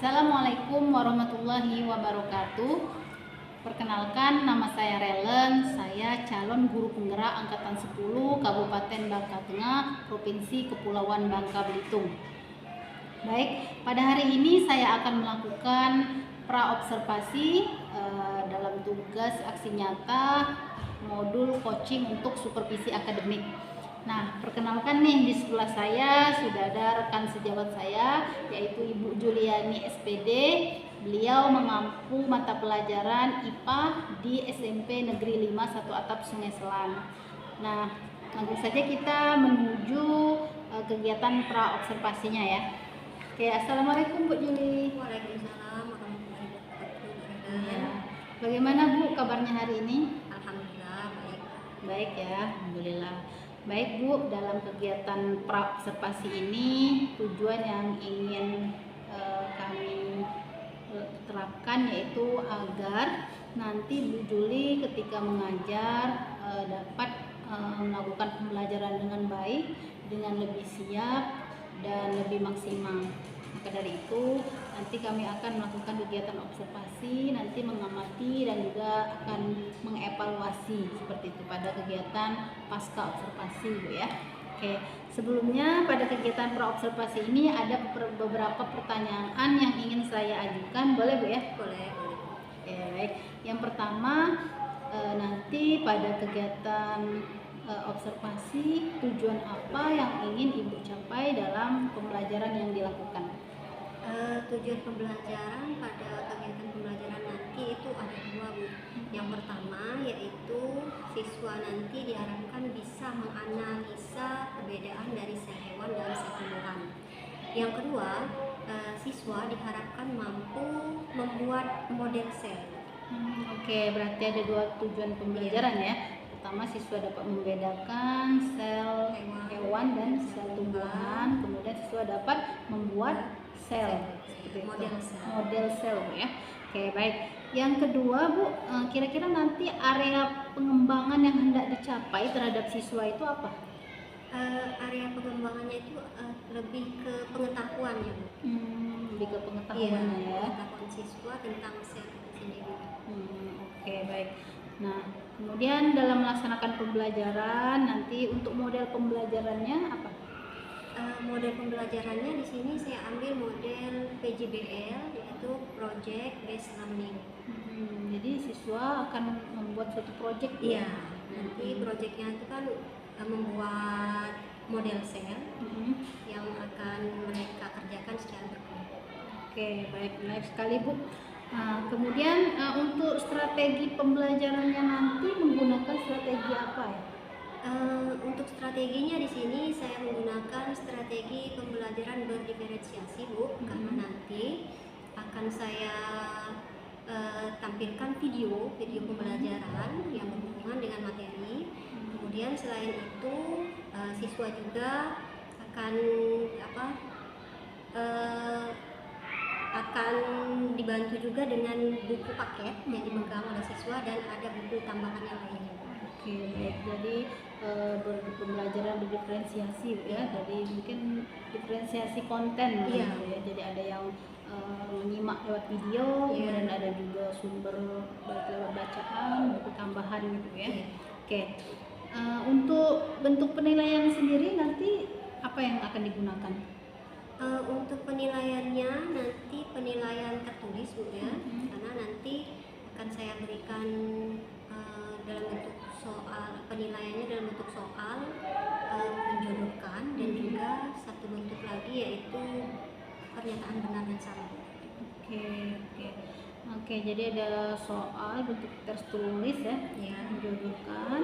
Assalamualaikum warahmatullahi wabarakatuh. Perkenalkan, nama saya Relen. Saya calon guru penggerak angkatan 10 Kabupaten Bangka Tengah, Provinsi Kepulauan Bangka Belitung. Baik, pada hari ini saya akan melakukan praobservasi dalam tugas aksi nyata modul coaching untuk supervisi akademik. Nah, perkenalkan nih, di sebelah saya sudah ada rekan sejawat saya, yaitu Ibu Juliani SPD. Beliau mengampu mata pelajaran IPA di SMP Negeri 5 1 Atap Sungai Selan. Nah, langsung saja kita menuju kegiatan praobservasinya ya. Oke, Assalamualaikum Bu Juli. Waalaikumsalam warahmatullahi wabarakatuh. Ya. Bagaimana Bu kabarnya hari ini? Alhamdulillah baik. Baik ya, Alhamdulillah. Baik Bu, dalam kegiatan praobservasi ini tujuan yang ingin kami terapkan yaitu agar nanti Bu Juli ketika mengajar dapat melakukan pembelajaran dengan baik, dengan lebih siap dan lebih maksimal. Maka dari itu nanti kami akan melakukan kegiatan observasi, nanti mengamati dan juga akan mengevaluasi seperti itu pada kegiatan pasca observasi Bu ya. Oke, sebelumnya pada kegiatan praobservasi ini ada beberapa pertanyaan yang ingin saya ajukan, boleh Bu ya? Boleh. Oke, baik. Yang pertama, nanti pada kegiatan observasi, tujuan apa yang ingin Ibu capai dalam pembelajaran yang dilakukan? Tujuan pembelajaran pada kegiatan pembelajaran nanti itu ada dua Bu. Yang pertama yaitu siswa nanti diharapkan bisa menganalisa perbedaan dari sel hewan dan sel tumbuhan. Yang kedua, siswa diharapkan mampu membuat model sel. Oke, berarti ada dua tujuan pembelajaran ya. Pertama, siswa dapat membedakan sel hewan dan sel tumbuhan. Kemudian siswa dapat membuat sel seperti Model itu. sel. Model sel ya. Oke, baik. Yang kedua Bu, kira-kira nanti area pengembangan yang hendak dicapai terhadap siswa itu apa? Area pengembangannya itu lebih ke pengetahuan ya Bu. Lebih ke pengetahuannya ya. Pengetahuan siswa tentang sel itu sendiri. Oke, baik. Nah, kemudian dalam melaksanakan pembelajaran nanti untuk model pembelajarannya apa? Model pembelajarannya di sini saya ambil model PJBL, yaitu Project Based Learning. Jadi siswa akan membuat suatu proyek. Iya, nanti proyeknya itu kan membuat model sel yang akan mereka kerjakan secara berkelompok. Oke, baik, menarik sekali Bu. Nah, kemudian untuk strategi pembelajarannya nanti menggunakan strategi apa ya? Untuk strateginya di sini saya menggunakan strategi pembelajaran berdiferensiasi Bu, karena nanti akan saya tampilkan video pembelajaran yang berhubungan dengan materi. Kemudian selain itu siswa juga akan akan dibantu juga dengan buku paket yang dipegang oleh siswa dan ada buku tambahan yang lainnya. Oke, baik. Jadi pembelajaran berdiferensiasi ya. Jadi mungkin diferensiasi konten gitu ya. Jadi ada yang menyimak lewat video, kemudian ada juga sumber baik lewat bacaan, buku tambahan gitu ya. Oke. Untuk bentuk penilaian sendiri nanti apa yang akan digunakan? Untuk penilaiannya nanti penilaian tertulis Bu ya, karena nanti akan saya berikan dalam bentuk soal, penilaiannya dalam bentuk soal menjodohkan dan juga satu bentuk lagi yaitu pernyataan benar dan salah. Oke, jadi ada soal bentuk tertulis ya, menjodohkan,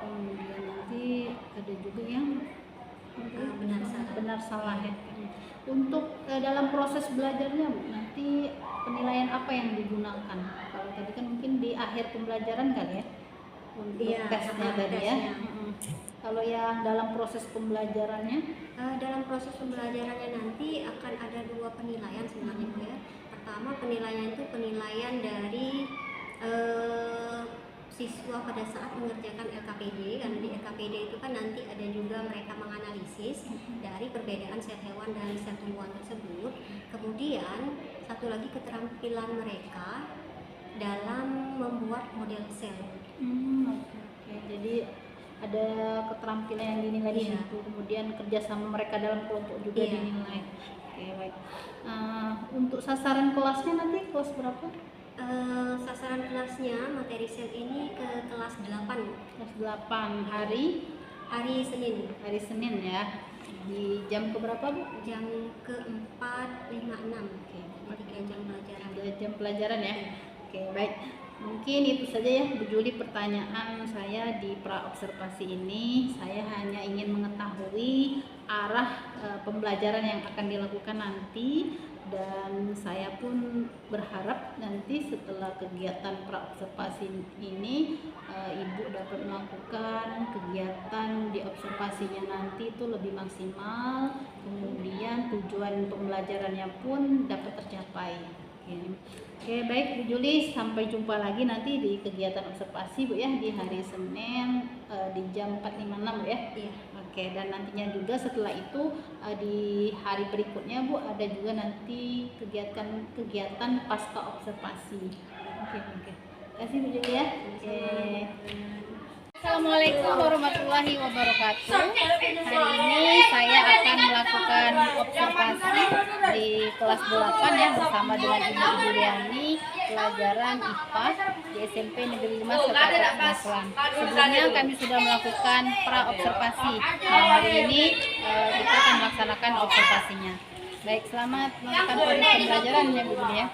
kemudian nanti ada juga yang benar salah ya. Untuk dalam proses belajarnya Bu, nanti penilaian apa yang digunakan? Kalau tadi kan mungkin di akhir pembelajaran kan ya, untuk tesnya tadi ya. Kalau yang dalam proses pembelajarannya? Dalam proses pembelajarannya nanti akan ada dua penilaian sebenarnya Bu ya. Pertama, penilaian itu penilaian dari siswa pada saat mengerjakan LKPD, karena di LKPD itu kan nanti ada juga mereka menganalisis dari perbedaan sel hewan dan sel tumbuhan tersebut. Kemudian satu lagi keterampilan mereka dalam membuat model sel. Oke. Jadi ada keterampilan yang dinilai di Iya. situ, kemudian kerjasama mereka dalam kelompok juga Iya. dinilai. Oke, baik. Untuk sasaran kelasnya nanti kelas berapa? Sasaran kelasnya materi sel ini ke kelas 8 Kelas 8 hari hari Senin ya. Di jam keberapa, Bu? jam ke-4.56. Oke, Jadi 3 jam pelajaran. 3 jam pelajaran ya. Oke, baik. Mungkin itu saja ya Bu Juli pertanyaan saya di praobservasi ini. Saya hanya ingin mengetahui arah pembelajaran yang akan dilakukan nanti, dan saya pun berharap nanti setelah kegiatan praobservasi ini Ibu dapat melakukan kegiatan di observasinya nanti itu lebih maksimal, kemudian tujuan pembelajarannya pun dapat tercapai. Oke, baik Bu Juli, sampai jumpa lagi nanti di kegiatan observasi Bu ya, di hari Senin di jam 4.56 Bu ya. Iya. Oke, dan nantinya juga setelah itu di hari berikutnya Bu ada juga nanti kegiatan pasca observasi. Oke. Terima kasih Bu Juli ya. Oke. Assalamualaikum warahmatullahi wabarakatuh. Hari ini saya akan melakukan observasi di kelas 8 ya, bersama dengan Ibu Juliani, pelajaran IPA di SMP Negeri 5 Serta Maslan. Sebelumnya kami sudah melakukan pra-observasi. Hari ini kita akan melaksanakan observasinya. Baik, selamat melakukan proses pembelajaran ya Bu Juli ya.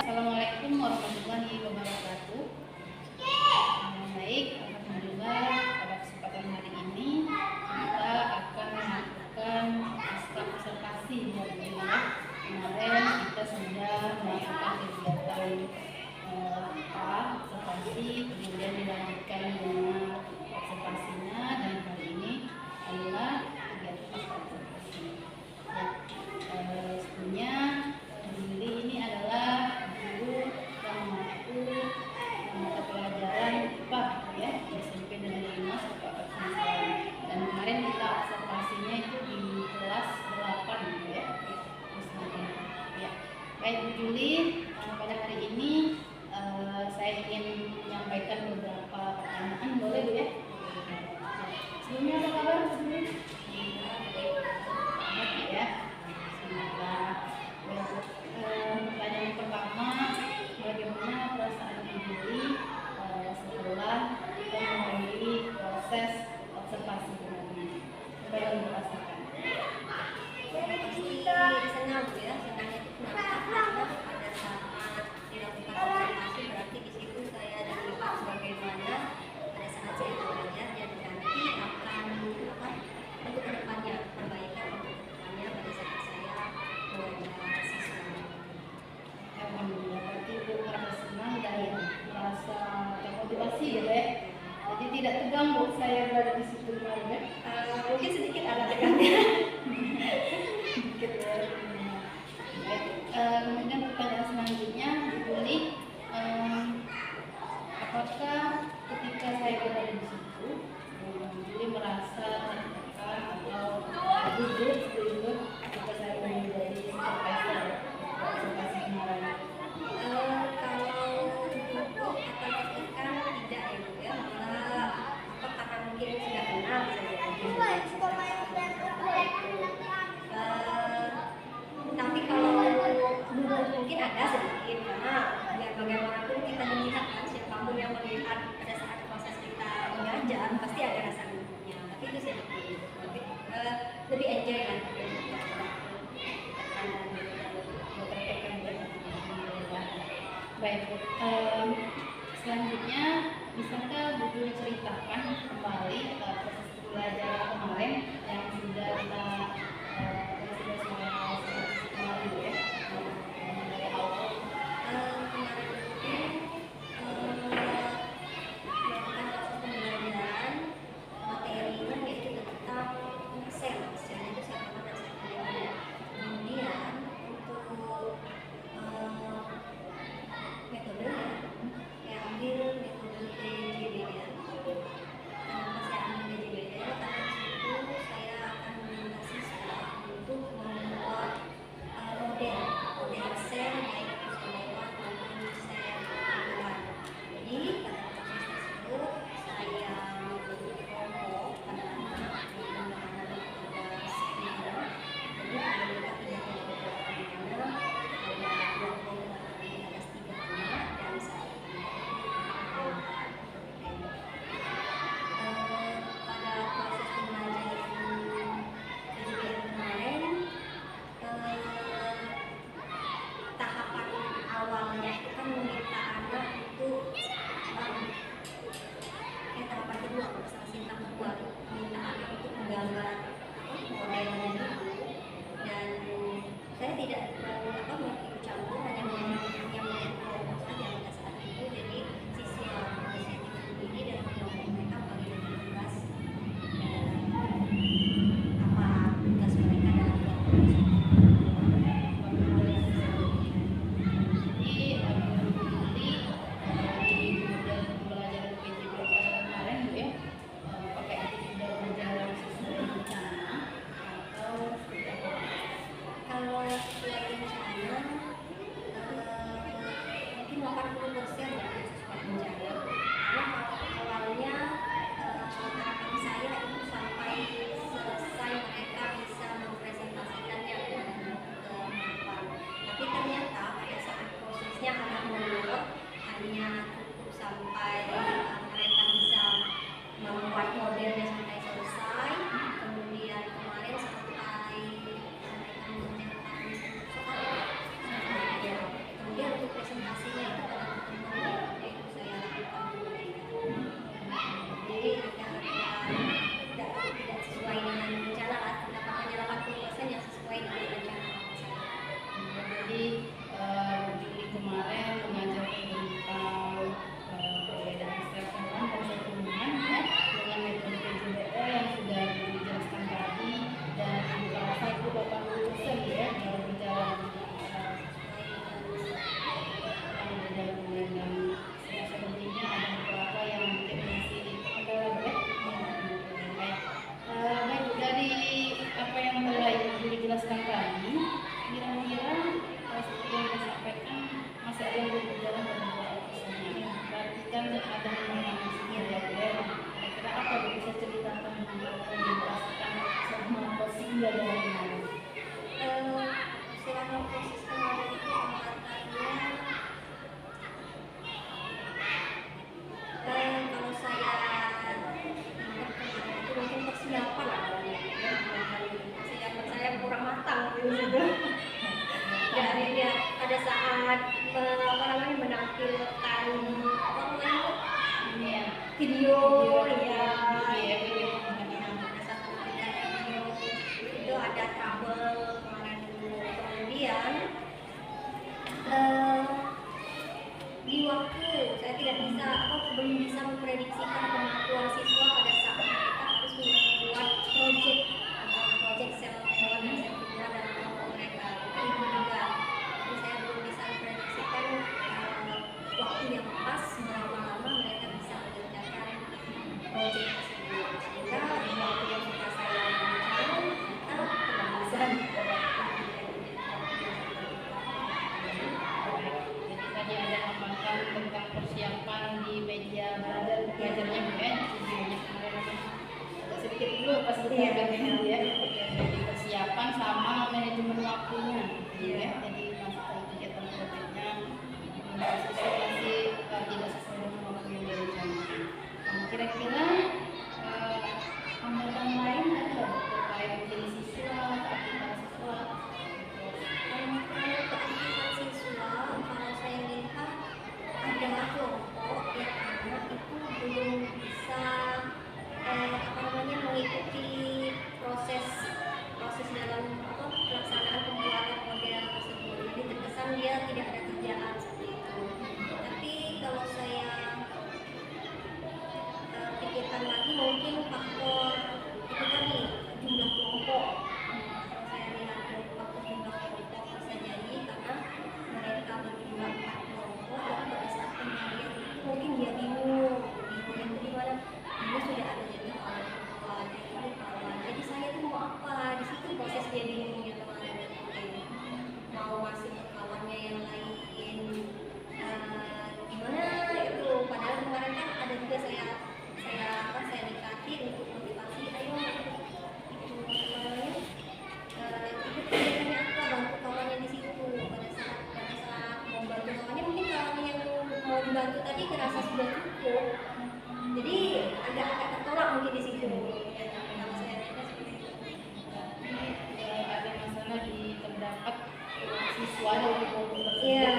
Assalamualaikum warahmatullahi wabarakatuh. Baik, alhamdulillah pada kesempatan hari ini kita akan melakukan pasca observasi ya Bu Juli ya. Kemarin kita sudah melakukan kegiatan observasi, kemudian dilanjutkan dengan observasinya, dan hari ini adalah kegiatan pasca observasi. Ya, sebelumnya Bu Juli ini adalah guru yang mampu mata pelajaran IPA ya di SMP Negeri 5 Serta Maslan. Dan kemarin kita observasinya itu di kelas 8 gitu ya. Ya. Baik Bu Juli, pada hari ini saya ingin menyampaikan beberapa pertanyaan, boleh Bu ya? Sebelumnya apa kabar Bu Juli? Baik ya. Semoga pertanyaan yang pertama, bagaimana perasaan Bu Juli setelah melalui proses observasi tadi? Coba Ibu rasakan. Pasti senang ya, senang itu kenapa? Karena pada saat dilakukan observasi berarti di situ saya dilihat bagaimana pada saat saya belajar dan nanti akan untuk kedepannya perbaikan untuk kedepannya pada saat saya belajar siswa. Alhamdulillah, berarti Ibu merasa senang dan merasa termotivasi gitu ya. Jadi tidak tegang Bu saya berada di situ kemarin ya. Mungkin sedikit ada tegangnya. Sedikit ya. Baik, kemudian pertanyaan selanjutnya Bu Juli, apakah ketika saya berada di situ Bu Juli merasa tertekan atau gugup seperti ketika saya menjadi supervisor observasi kemarin? Kalau untuk atau tertekan tidak ya Bu ya, malah karena mungkin sudah kenal tapi kalau mungkin ada sedikit, karena biar bagaimanapun kita melihat kan, siapapun yang melihat pada saat proses kita mengajar pasti ada rasa gugupnya, tapi itu sedikit, lebih enjoy kan. Baik, selanjutnya bisakah Bu Juli ceritakan kembali proses pembelajaran kemarin yang sudah kita sudah kemarin Bu ya, dari awal. Kemarin itu melakukan proses pembelajaran materinya yaitu tentang sel itu sel pertama dan sel kedua. Kemudian untuk metode saya ambil metode PJBL. Kenapa saya ambil PJBL? Karena di situ saya akan meminta siswa untuk membuat model sel baik itu sel lewat maupun sel tumbuhan. Jadi pada proses tersebut saya membentuk kelompok pada anak yang mengenali pada sel. Jadi ada tiga kelompok pertama, ada dua kelompok tadi ada 3 anak dan 1 pada proses pembelajaran PJBL kemarin tahapan awalnya itu kan meminta anak untuk tahapan kedua salah sintang kedua meminta anak untuk menggambar modelnya dulu dan saya tidak mau ikut campur hanya yang kelompok saja pada saat itu. Jadi siswa inisiatif ini dalam kelompok mereka bagi tugas apa tugas mereka dalam kelompok tersebut. Jadi nanti dari model pembelajaran PJBL kemarin Bu ya, apakah itu sudah berjalan sesuai rencana atau seperti apa? Kalau sesuai rencana mungkin 80% ya sesuai rencana. Karena kalau awalnya harapan saya itu sampai selesai mereka bisa mempresentasikannya ke hadapan. Tapi ternyata pada saat prosesnya agak molor, hanya cukup sampai mereka bisa membuat modelnya sampai selesai. Kemudian kemarin sampai mereka mengerjakan soal. Ya, kemudian untuk presentasinya itu pada pertemuan itu saya lakukan dulu. Jadi tidak sesuai dengan rencana lah, dapat hanya 80% yang sesuai dengan rencana saya. Jadi Juli kemarin mengajarkan tentang perbedaan sel hewan dan sel tumbuhan ya, dengan metode PJBL yang sudah dijelaskan tadi, dan juga rasa itu 80% ya dalam berjalan dan selebihnya ada beberapa yang mungkin masih terkendala ya. Baik, baik Bu, dari apa yang telah Ibu jelaskan tadi, kira-kira seperti yang saya sampaikan masih ada yang belum berjalan dalam beberapa prosesnya. Berarti kan ada yang masih ya. Kira-kira apa Bu bisa ceritakan atau dijelaskan selama proses belajar kemarin? Selama proses kemarin itu hambatan kalau saya ingat kemarin itu mungkin persiapan awalnya ya, persiapan saya kurang matang gitu. Dari dia pada saat menampilkan video ya, pada saat menampilkan video itu ada trouble kemarin dulu. Kemudian di waktu saya tidak bisa belum bisa memprediksikan kemampuan siswa pada saat mereka harus membuat project sel hewan dan sel tumbuhan dalam kelompok mereka. Itu juga jadi saya belum bisa memprediksikan waktu yang pas berapa lama mereka bisa mengerjakan project tersebut, sehingga waktu yang sudah saya lakukan ternyata kebablasan. Jadi tadi ada hambatan tentang persiapan di media belajarnya Bu ya, videonya kemarin agak sedikit dulu pas berjalan ya, jadi persiapan sama manajemen waktunya ya. Jadi masuk ke kegiatan projeknya masih tidak sesuai dengan waktu yang direncanakan. Kira-kira hambatan lain ada nggak Bu, terkait menjadi siswa, keaktifan siswa? Kalau keaktifan siswa, kalau saya lihat dia tidak ada kerjaan seperti itu. Tapi kalau saya pikirkan lagi, mungkin faktor itu tadi jumlah kelompok. Kalau saya lihat dari faktor jumlah kelompok bisa jadi karena mereka berjumlah 4 kelompok, dan pada saat pembagian itu mungkin dia bingung yang gimana, ini sudah ada jadi kawan, ini kawan, jadi saya tuh mau apa, di situ proses dia bingungnya kemarin. Mau masuk ke kawannya yang lain, gimana itu, padahal kemarin kan ada juga saya dekati untuk motivasi, ayo ikut kegiatannya apa, bantu kawannya di situ. Pada saat mau bantu kawannya, mungkin kawannya yang mau dibantu tadi ngerasa sudah cukup, jadi agak tertolak mungkin di situ. Kalau saya lihat seperti itu. Ada masalah di terdapat siswa dari kelompok tersebut Iya,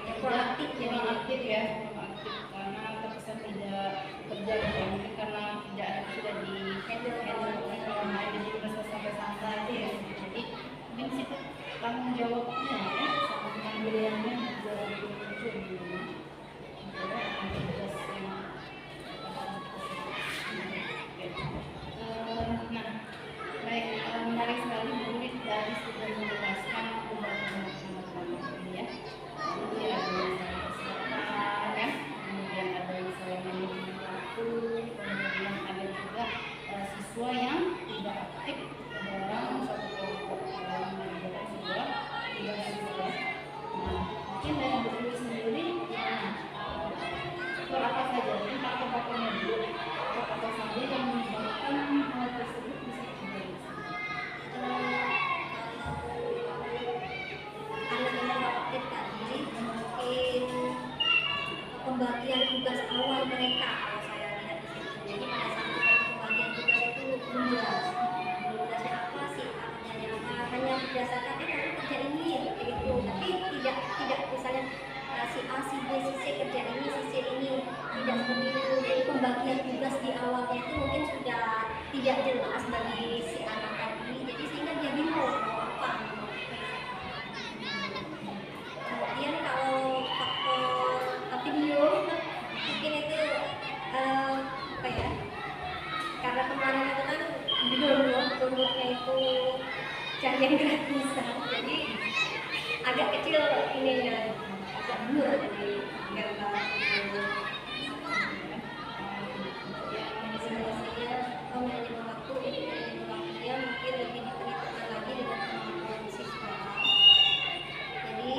yang kurang aktif kurang aktif ya, kurang aktif karena terkesan tidak bekerja gitu ya. Mungkin karena tidak sudah di handle orang lain, jadi merasa santai-santai aja ya. Jadi mungkin situ tanggung jawabnya ya, sama pengambilannya juga lebih muncul gitu ya. Nah, baik, menarik sekali Bu Rit tadi sudah menjelaskan pembahasan ini ya. Jadi ada masalah kesehatan kan, kemudian ada masalah manajemen waktu, kemudian ada juga siswa yang tidak aktif dalam satu kelompok dalam mengerjakan sebuah tugas siswa. Nah, mungkin dari Bu Rit sendiri gimana? Faktor apa saja? Ini faktor-faktornya dulu. Faktor saja yang menyebabkan hal tersebut bisa terjadi. Karena memang aktif tadi, mungkin pembagian tugas awal mereka, kalau saya lihat di situ. Jadi pada saat pembagian tugas itu belum jelas, tugasnya apa sih, kerjanya apa, hanya berdasarkan kamu kerja ini begitu, tapi tidak misalnya si A, si B, si C kerja ini, si C ini, tidak seperti itu. Jadi pembagian tugas di awalnya itu mungkin sudah tidak jelas bagi si anak tadi, jadi sehingga dia bingung mau apa. Kemudian kalau faktor video, mungkin itu apa ya? Karena kemarin itu kan downloadnya itu carian gratisan, jadi agak kecil ininya, agak blur jadi gambar video. Manajemen waktu dia mungkin lebih diperhitungkan lagi dengan kemampuan siswa. Jadi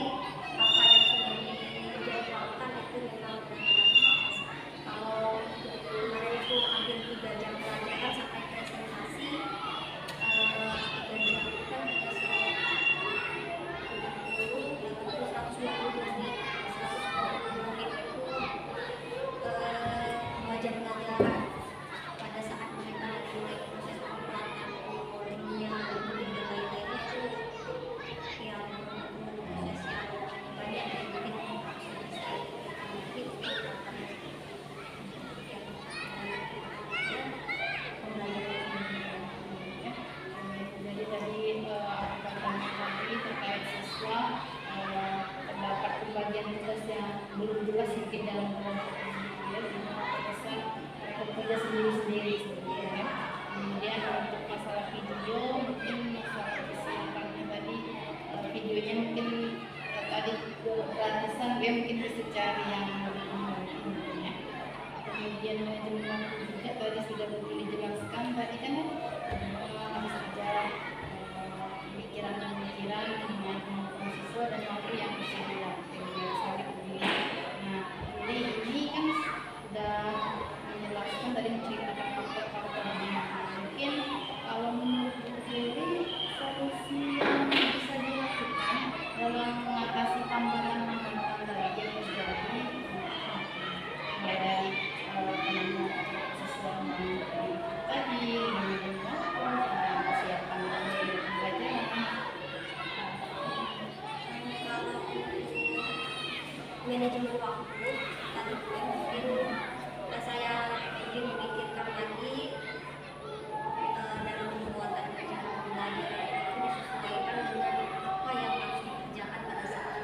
apa yang sudah dijadwalkan itu memang benar-benar. Kalau kemarin itu hampir 3 jam pelajaran sampai presentasi, 3 jam itu kan kita sudah 120 menit, 120 menit itu 2 jam pelajaran. Pada saat mereka mulai proses pembuatan codingnya dan lain-lainnya itu yang proses yang banyak yang mungkin harus Jadi tadi pertanyaan tadi terkait siswa terdapat pembagian tugas yang belum jelas mungkin dalam kelompok tersebut ya, dimana terkesan mereka bekerja sendiri-sendiri sebenarnya ya. Kemudian untuk masalah video, mungkin masalah kesiapannya tadi, videonya mungkin tadi gratisan dia mungkin bisa cari yang lebih menarik mungkin ya. Kemudian manajemen waktu juga tadi sudah dijelaskan tadi kan harus ada pemikiran-pemikiran mengenai kemampuan siswa dan waktu yang bisa dilatih saling berguna. Nah, ini kan sudah menjelaskan tadi menceritakan faktor-faktornya. Mungkin kalau menurut Bu Fili, solusi yang bisa dilakukan dalam mengatasi hambatan-hambatan tadi yang terjadi, mulai dari penanganan siswa tadi, manajemen waktu, kesiapan dari pembelajaran. kalau manajemen waktu tadi mungkin saya ingin memikirkan lagi dalam pembuatan rencana pembelajaran itu disesuaikan dengan apa yang harus dikerjakan pada saat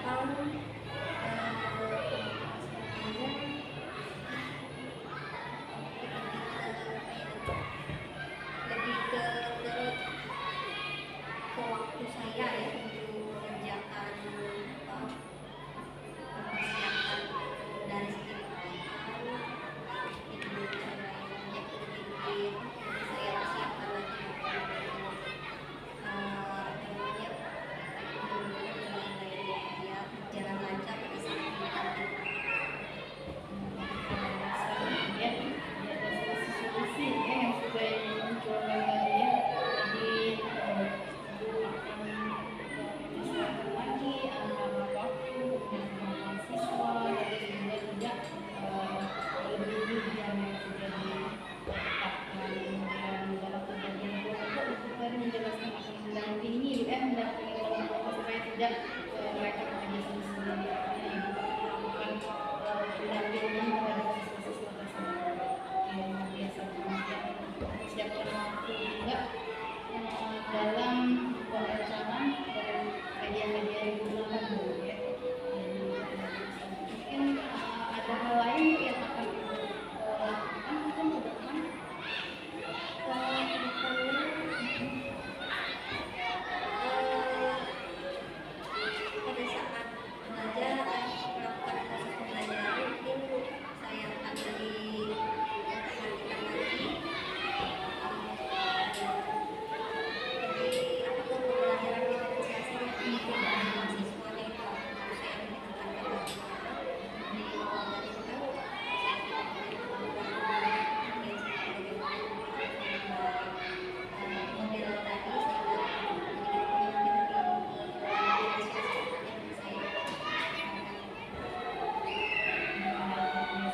lebih ke waktu saya ya untuk mengerjakan mempersiapkan dari segi perawatan itu saya banyak berpikir, saya persiapkan lagi ya jalan lancar pada saat ini. Ya, ada solusi ya yang sudah dimunculkan tadi ya. Jadi akan lagi antara waktu dengan kemampuan siswa, dan juga tidak melebihi jam yang sudah ditetapkan. Kemudian dalam pembagian kelompok tadi menjelaskan akan mendampingi kelompok supaya tidak mereka bekerja sendiri-sendiri. Ini juga melakukan pendampingan kepada siswa-siswa tersebut yang biasa kemudian siapkan waktu juga dalam perencanaan dan kajian-kajian yang digunakan ya. Mungkin ada hal lain yang akan lakukan mungkin ke depan. Pada saat belajar melakukan proses pembelajaran mungkin saya akan lebih memperhatikan lagi jadi apapun pembelajaran diferensiasinya di mahasiswanya itu harus saya lebih tekankan lagi di awal dari itu kan model tadi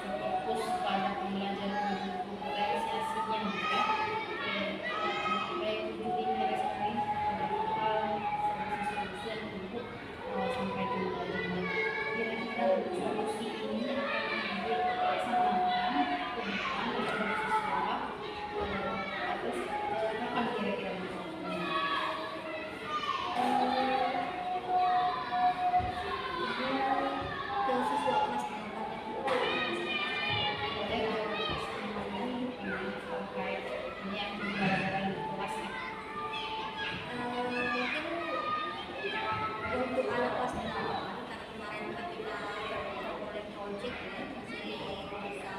Fokus pada pembelajaran diferensiasinya ya. Baik tujuh ini ada sekali hal solusi yang untuk sampai tujuan. Kira-kira solusi ini akan dilaksanakan ke depan oleh siswa terus kapan kira-kira ke siswa kelas 8 terkait ini yang pembelajaran di kelas ya. mungkin untuk anak kelas 8 karena kemarin kan kita oleh project ya masih bisa melanjutkan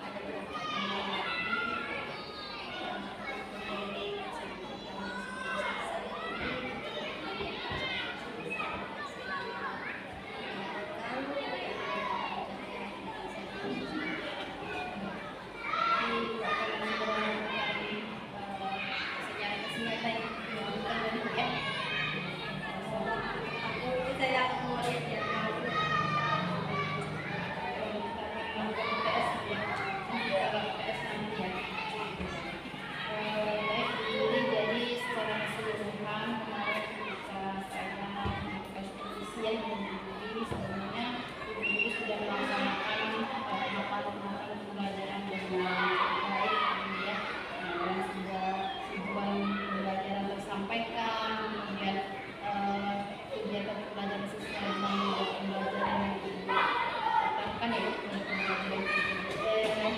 ada beberapa teman lagi materi tersebut yang masih belum selesai ini saya akan melihat ya Jadi secara keseluruhan kemarin ketika saya melakukan supervisi sebenarnya ibu-ibu sudah melaksanakan tahapan pembelajaran dengan baik ya, dan sudah tujuan pembelajaran tersampaikan, kemudian kegiatan pembelajaran sesuai dengan pembelajaran yang dikatakan ya untuk pembelajaran PJDN.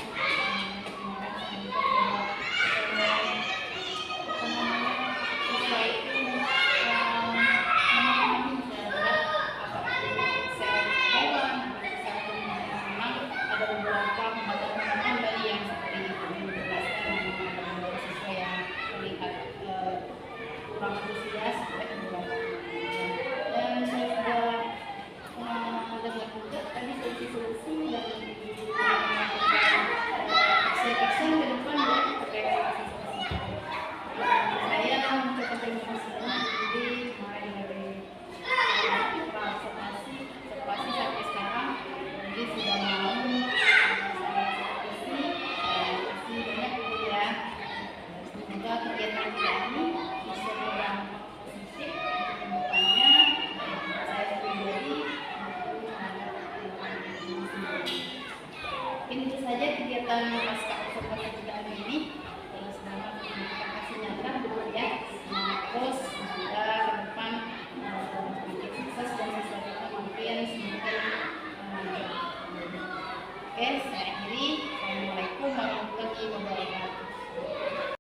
Kurang antusias dan saya sudah dengar juga tadi solusi-solusi dan action ke depan ya terkait saya mengucapkan terima kasih banyak jadi kemarin dari observasi sampai sekarang jadi sudah mau saya kasih banyak dulu ya. Semoga kegiatan ini bisa berdampak positif untuk kedepannya saya pribadi maupun mungkin itu saja kegiatan pasca observasi kita hari ini. Selamat menikmati nyata dulu ya. Terus semoga ke depan Oke,